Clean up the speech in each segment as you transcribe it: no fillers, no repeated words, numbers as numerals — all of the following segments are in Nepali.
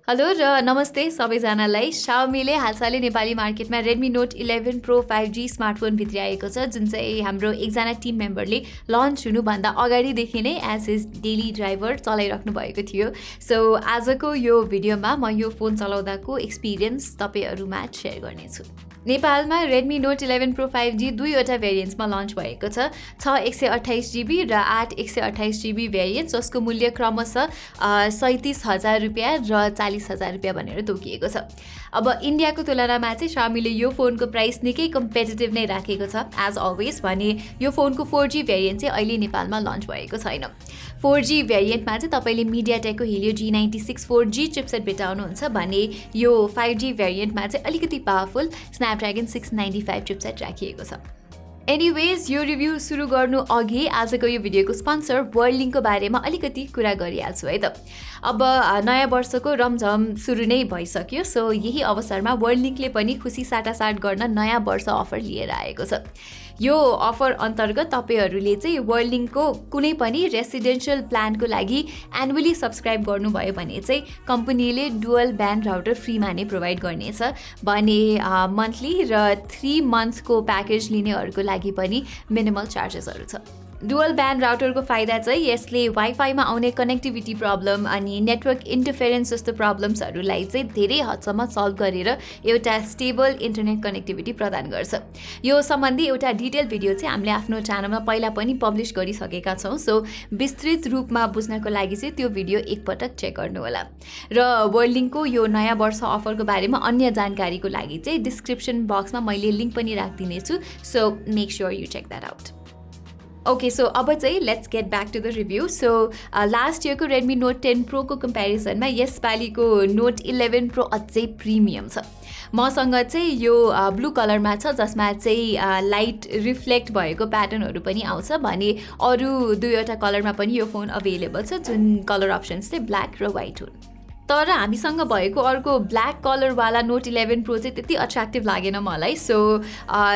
हेलो र नमस्ते सबैजनालाई। Xiaomiले हालसालै नेपाली मार्केटमा Redmi Note 11 Pro 5G smartphone भित्र्याएको छ, जुन चाहिँ हाम्रो एकजना टिम मेम्बरले लन्च हुनुभन्दा अगाडिदेखि नै एज हिज डेली ड्राइभर चलाइराख्नु भएको थियो। सो आजको यो भिडियोमा म यो फोन चलाउँदाको एक्सपिरियन्स तपाईहरुमा शेयर गर्नेछु। नेपालमा Redmi Note 11 Pro 5G दुईवटा भेरिएन्ट्समा लन्च भएको छ। 6 128GB र 8 128GB भेरिएन्ट, जसको मूल्य क्रमशः 37,000 रुपैयाँ र 40,000 रुपैयाँ भनेर तोकिएको छ। अब इन्डियाको तुलनामा चाहिँ Xiaomiले यो फोनको प्राइस निकै कम्पिटिटिभ नै राखेको छ एज अलवेज भने। यो फोनको 4G भेरिएन्ट चाहिँ अहिले नेपालमा लन्च भएको छैन। 4G भेरिएन्टमा चाहिँ तपाईले MediaTekको Helio G96 4G चिपसेट भेटाउनुहुन्छ भने यो 5G भेरिएन्टमा चाहिँ अलिकति पावरफुल Snapdragon 695 चिपसेट राखिएको छ। एनीवेज, यो रिभ्यू सुरु गर्नु अघि आजको यो भिडियोको स्पोन्सर वर्ल्डलिङ्कको बारेमा अलिकति कुरा गरिहाल्छु है त। अब नयाँ वर्षको रमझम सुरु नै भइसक्यो, सो यही अवसरमा वर्ल्डलिङ्कले पनि खुसी साटासाट गर्न नयाँ वर्ष अफर लिएर आएको छ। यो अफर अन्तर्गत तपाईहरुले चाहिँ वर्ल्डलिङ्कको कुनै पनि रेसिडेन्शियल प्लानको लागि एनुअली सब्स्क्राइब गर्नुभयो भने चाहिँ कम्पनीले डुअल ब्यान्ड राउटर फ्रीमा नै प्रोभाइड गर्नेछ भने मन्थली र 3 मन्थ्सको प्याकेज लिनेहरुको लागि पनि मिनिमल चार्जेसहरु छ। डुअल ब्यान्ड राउटरको फाइदा चाहिँ यसले वाइफाईमा आउने कनेक्टिभिटी प्रब्लम अनि नेटवर्क इन्टरफेरेन्स जस्तो प्रब्लम्सहरूलाई चाहिँ धेरै हदसम्म सल्भ गरेर एउटा स्टेबल इन्टरनेट कनेक्टिभिटी प्रदान गर्छ। यो सम्बन्धी एउटा डिटेल भिडियो चाहिँ हामीले आफ्नो च्यानलमा पहिला पनि पब्लिश गरिसकेका छौँ, सो विस्तृत रूपमा बुझ्नको लागि चाहिँ त्यो भिडियो एकपटक चेक गर्नुहोला। र वर्ल्डलिङ्कको यो नयाँ वर्ष अफरको बारेमा अन्य जानकारीको लागि चाहिँ डिस्क्रिप्सन बक्समा मैले लिङ्क पनि राखिदिनेछु, so make sure you check that out. Okay, so अब चाहिँ let's get back to the review. So last इयरको Redmi Note 10 Proको कम्पेरिजनमा यसपालिको Note 11 Pro अझै प्रिमियम छ। मसँग चाहिँ यो ब्लू कलरमा छ, जसमा चाहिँ लाइट रिफ्लेक्ट भएको प्याटर्नहरू पनि आउँछ भने अरू दुईवटा कलरमा पनि यो फोन अवेलेबल छ, जुन कलर अप्सन्स चाहिँ ब्ल्याक र व्हाइट हुन्। तर हामीसँग भएको अर्को ब्ल्याक कलरवाला Note 11 Pro चाहिँ त्यति अट्र्याक्टिभ लागेन मलाई, सो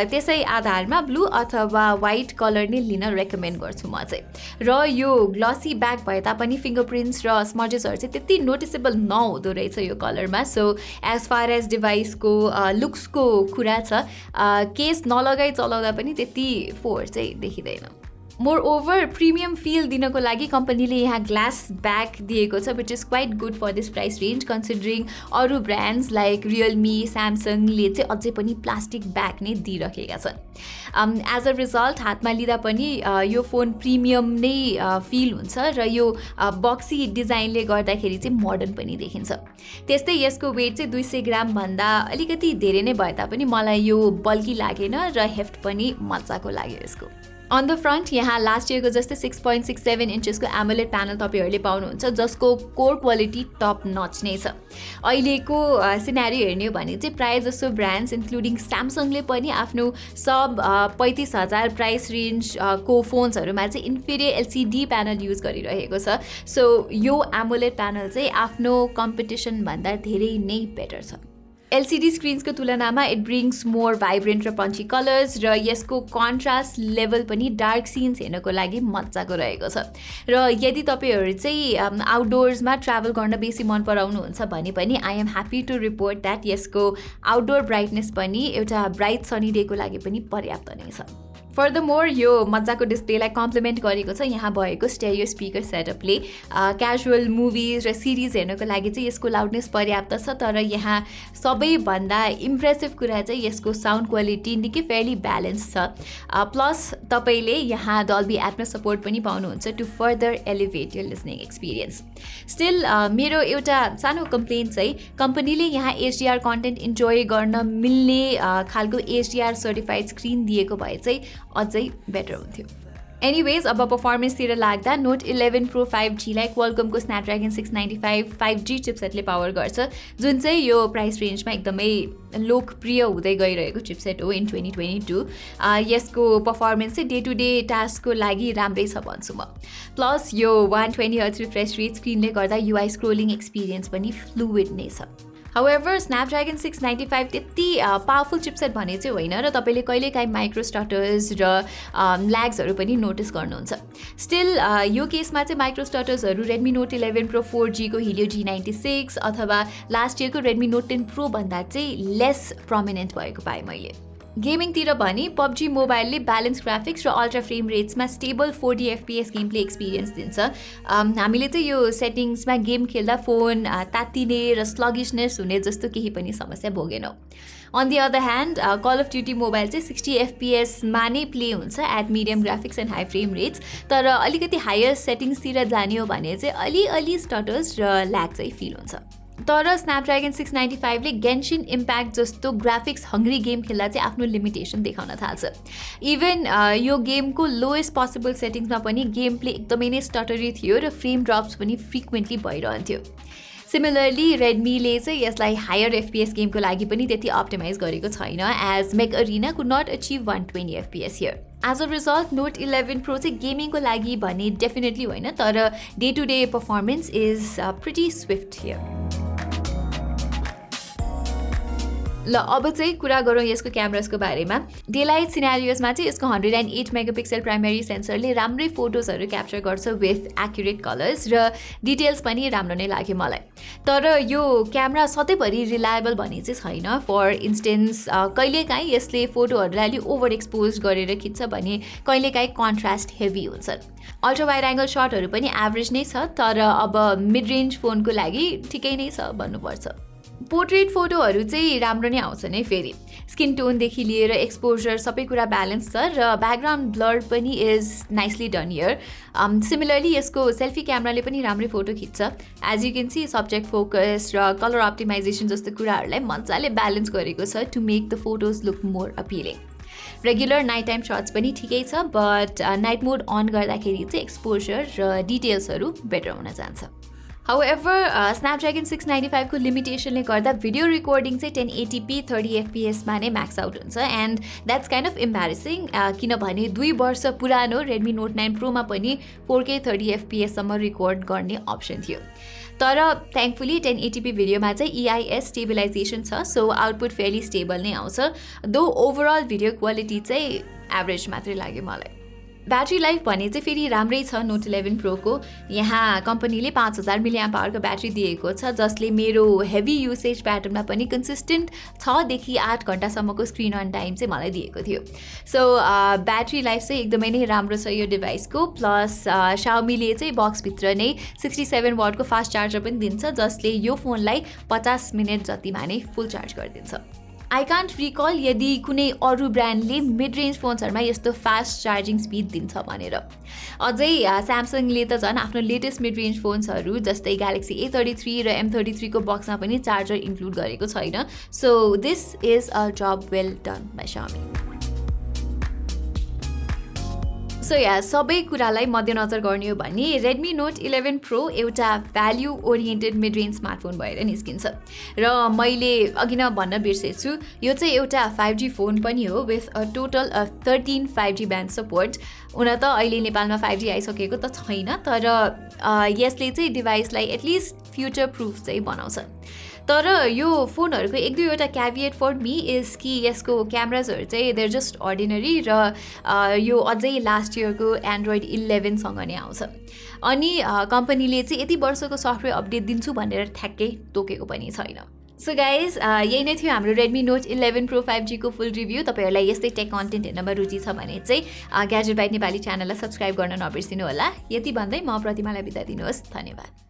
त्यसै आधारमा ब्लू अथवा व्हाइट कलर नै लिन रेकमेन्ड गर्छु म चाहिँ। र यो ग्लसी ब्याक भए तापनि फिङ्गरप्रिन्ट्स र स्मजेसहरू चाहिँ त्यति नोटिसेबल नहुँदो रहेछ यो कलरमा। सो एज फार एज डिभाइसको लुक्सको कुरा छ, केस नलगाई चलाउँदा पनि त्यति फोहोर चाहिँ देखिँदैन। मोर ओभर प्रिमियम फिल दिनको लागि कम्पनीले यहाँ ग्लास ब्याक दिएको छ, which is quite good for this price range considering अरू ब्रान्ड्स लाइक रियलमी, स्यामसङले चाहिँ अझै पनि प्लास्टिक ब्याक नै दिइरहेका छन्। एज अ रिजल्ट हातमा लिँदा पनि यो फोन प्रिमियम नै फिल हुन्छ र यो बक्सी डिजाइनले गर्दाखेरि चाहिँ मोडर्न पनि देखिन्छ। त्यस्तै यसको वेट चाहिँ 200 ग्रामभन्दा अलिकति धेरै नै भए तापनि मलाई यो बल्की लागेन र हेफ्ट पनि मजाको लाग्यो यसको। अन द फ्रन्ट यहाँ लास्ट इयरको जस्तै 6.67 इन्चेसको एमोलेड प्यानल तपाईहरुले पाउनुहुन्छ, जसको कोर क्वालिटी टप नच नै छ। अहिलेको सिनेरियो हेर्ने हो भने चाहिँ प्रायः जसो ब्रान्ड्स इन्क्लुडिङ स्यामसङले पनि आफ्नो सब 35,000 प्राइस रेन्जको फोन्सहरूमा चाहिँ इन्फिरियर एलसिडी प्यानल युज गरिरहेको छ। सो यो एमोलेड प्यानल चाहिँ आफ्नो कम्पिटिसनभन्दा धेरै नै बेटर छ। एलसिडी स्क्रिन्सको तुलनामा इट ब्रिङ्स मोर भाइब्रेन्ट र पन्ची कलर्स र यसको कन्ट्रास्ट लेभल पनि डार्क सिन्स हेर्नको लागि मजाको रहेको छ। र यदि तपाईहरु चाहिँ आउटडोर्समा ट्राभल गर्न बेसी मन पराउनुहुन्छ भने पनि I am happy to report that यसको आउटडोर ब्राइटनेस पनि एउटा ब्राइट सनी डेको लागि पनि पर्याप्त नै छ। फर्दरमोर यो मजाको डिस्प्लेलाई कम्प्लिमेन्ट गरेको छ यहाँ भएको स्टेरियो स्पिकर सेटअपले। क्याजुअल मुभिज र सिरिज हेर्नको लागि चाहिँ यसको लाउडनेस पर्याप्त छ, तर यहाँ सबैभन्दा इम्प्रेसिभ कुरा चाहिँ यसको साउन्ड क्वालिटी निकै फेयरली ब्यालेन्स छ। प्लस तपाईले यहाँ डल्बी एटमोस सपोर्ट पनि पाउनुहुन्छ to further elevate your listening experience. Still मेरो एउटा सानो कम्प्लेन चाहिँ कम्पनीले यहाँ HDR कन्टेन्ट इन्जोय गर्न मिल्ने खालको HDR सर्टिफाइड स्क्रिन दिएको भए चाहिँ अझै बेटर हुन्थ्यो। एनीवेज, अब पर्फर्मेन्सतिर लाग्दा Note 11 Pro 5G लाई क्वालकमको Snapdragon 695 5G चिपसेटले पावर गर्छ, जुन चाहिँ यो प्राइस रेन्जमा एकदमै लोकप्रिय हुँदै गइरहेको चिपसेट हो इन 2022। यसको पर्फर्मेन्स चाहिँ डे टु डे टास्कको लागि राम्रै छ भन्छु म। प्लस यो 120Hz रिफ्रेश रेट स्क्रिनले गर्दा UI स्क्रोलिङ एक्सपिरियन्स पनि फ्लुइड नै छ। However, Snapdragon 695 त्यति पावरफुल चिपसेट भने चाहिँ होइन र तपाईँले कहिलेकाहीँ माइक्रो स्टटर्स र ल्याग्सहरू पनि नोटिस गर्नुहुन्छ। स्टिल यो केसमा चाहिँ माइक्रो स्टटर्सहरू Redmi Note 11 Pro 4G को Helio G96 अथवा लास्ट इयरको Redmi Note 10 Pro भन्दा चाहिँ लेस प्रोमिनेन्ट भएको पाएँ मैले। गेमिङतिर भने PUBG मोबाइलले ब्यालेन्स ग्राफिक्स र अल्ट्रा फ्रेम रेट्समा stable 40 FPS game play experience दिन्छ। हामीले चाहिँ यो सेटिङ्समा गेम खेल्दा फोन तात्तिने र स्लगिशनेस हुने जस्तो केही पनि समस्या भोगेनौँ। On the other hand call of duty mobile चाहिँ 60 FPSमा नै प्ले हुन्छ at medium graphics and high frame rates, तर अलिकति हायर सेटिङ्सतिर जाने हो भने चाहिँ अलि स्टटर्स र ल्याग चाहिँ फिल हुन्छ। तर स्न्यापड्रागन 695 ले गेन्शिन इम्प्याक्ट जस्तो ग्राफिक्स हङ्ग्री गेम खेल्दा चाहिँ आफ्नो लिमिटेसन देखाउन थाल्छ। इभन यो गेमको लोएस्ट पोसिबल सेटिङ्समा पनि गेम प्ले एकदमै नै स्टटरी थियो र फ्रेम ड्रप्स पनि फ्रिक्वेन्टली भइरहन्थ्यो। सिमिलरली रेडमीले चाहिँ यसलाई हायर FPS गेमको लागि पनि त्यति अप्टिमाइज गरेको छैन, as Mech Arena could not achieve 120 FPS here. As a result Note 11 Pro चाहिँ गेमिङको लागि भने डेफिनेटली होइन, तर day to day performance is pretty swift here. ल अब चाहिँ कुरा गरौँ यसको क्यामेरासको बारेमा। डे लाइट सिनारियोसमा चाहिँ यसको 108 मेगापिक्सल प्राइमेरी सेन्सरले राम्रै फोटोजहरू क्याप्चर गर्छ विथ एक्युरेट कलर्स र डिटेल्स पनि राम्रो नै लाग्यो मलाई। तर यो क्यामेरा सधैँभरि रिलायबल भन्ने चाहिँ छैन। फर इन्स्टेन्स कहिलेकाहीँ यसले फोटोहरूलाई अलि ओभर एक्सपोज गरेर खिच्छ भने कहिलेकाहीँ कन्ट्रास्ट हेभी हुन्छ। अल्ट्रा वाइड एङ्गल सटहरू पनि एभरेज नै छ, तर अब मिड रेन्ज फोनको लागि ठिकै नै छ भन्नुपर्छ। पोर्ट्रेट फोटोहरू चाहिँ राम्रो नै आउँछ नै फेरि। स्किन टोनदेखि लिएर एक्सपोजर सबै कुरा ब्यालेन्स छ र ब्याकग्राउन्ड ब्लर पनि is nicely done here. Similarly यसको सेल्फी क्यामेराले पनि राम्रै फोटो खिच्छ। As you can see subject focus र कलर अप्टिमाइजेसन जस्तो कुराहरूलाई मजाले ब्यालेन्स गरेको छ to make the photos look more appealing. Regular night time shots पनि ठिकै छ, बट नाइट मोड अन गर्दाखेरि चाहिँ एक्सपोजर र डिटेल्सहरू बेटर हुन जान्छ। However, Snapdragon 695 को लिमिटेसनले गर्दा भिडियो रिकर्डिङ चाहिँ 1080p 30 FPSमा नै म्याक्स आउट हुन्छ, एन्ड द्याट्स काइन्ड अफ इम्ब्यारेसिङ किनभने 2 वर्ष पुरानो Redmi Note 9 Proमा पनि 4K 30 FPSसम्म रिकर्ड गर्ने अप्सन थियो। तर थ्याङ्कफुली 1080p भिडियोमा चाहिँ EIS स्टेबिलाइजेसन छ, सो आउटपुट फेयरली स्टेबल नै आउँछ। दो ओभरअल भिडियो क्वालिटी चाहिँ एभरेज मात्रै लाग्यो मलाई। ब्याट्री लाइफ भने चाहिँ फेरि राम्रै छ Note 11 Pro को। यहाँ कम्पनीले 5000 mAh को ब्याट्री दिएको छ, जसले मेरो हेभी युसेज प्याटर्नमा पनि कन्सिस्टेन्ट 6 देखि 8 घन्टासम्मको स्क्रिन अन टाइम चाहिँ मलाई दिएको थियो। सो ब्याट्री लाइफ चाहिँ एकदमै नै राम्रो छ यो डिभाइसको। प्लस Xiaomiले चाहिँ बक्सभित्र नै 67 वाटको फास्ट चार्जर पनि दिन्छ, जसले यो फोनलाई 50 मिनट जतिमा नै फुल चार्ज गरिदिन्छ। आई कान्ट रिकल यदि कुनै अरू ब्रान्डले मिड रेन्ज फोन्सहरूमा यस्तो फास्ट चार्जिङ स्पिड दिन्छ भनेर। अझै स्यामसङले त झन् आफ्नो लेटेस्ट मिड रेन्ज फोन्सहरू जस्तै Galaxy A33 र M33 को बक्समा पनि चार्जर इन्क्लुड गरेको छैन। So this is a job well done by Xiaomi। So सबै कुरालाई मध्यनजर गर्ने हो भने Redmi Note 11 Pro एउटा value oriented mid range smartphone भएर निस्किन्छ। र मैले अघि न भन्न बिर्सेछु, यो चाहिँ एउटा 5G फोन पनि हो with a total of 13 5G band support. हुन त अहिले नेपालमा 5G आइसकेको त छैन, तर यसले चाहिँ डिभाइसलाई एटलिस्ट फ्युचर प्रुफ चाहिँ बनाउँछ। तर यो फोनहरूको 1-2वटा क्याभिएट फर मी इज कि यसको क्यामेराजहरू चाहिँ देयर जस्ट अर्डिनरी र यो अझै लास्ट इयरको Android 11सँग नै आउँछ। अनि कम्पनीले चाहिँ यति वर्षको सफ्टवेयर अपडेट दिन्छु भनेर ठ्याक्कै तोकेको पनि छैन। सो गाइज यही नै थियो हाम्रो Redmi Note 11 Pro 5G को फुल रिभ्यू। तपाईँहरूलाई यस्तै टेक कन्टेन्ट हेर्नमा रुचि छ भने चाहिँ ग्याजेट बाइट नेपाली च्यानललाई सब्सक्राइब गर्न नबिर्सिनु होला। यति भन्दै म प्रतिमालाई बिदा दिनुहोस्। धन्यवाद।